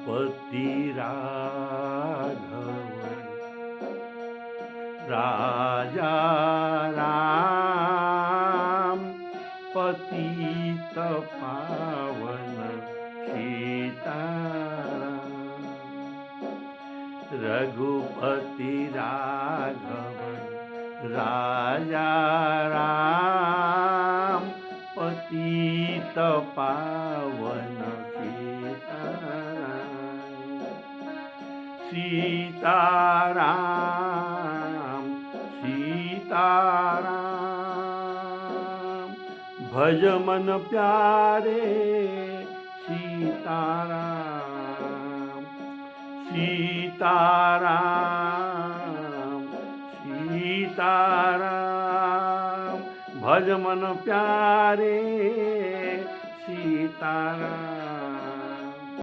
रघुपति राघव राजा राम पतित पावन सीताराम। रघुपति राघव राजा राम पतित पावन सीताराम। सीताराम सीताराम भज मन प्यारे सीताराम। सीताराम सीताराम भज मन प्यारे सीताराम।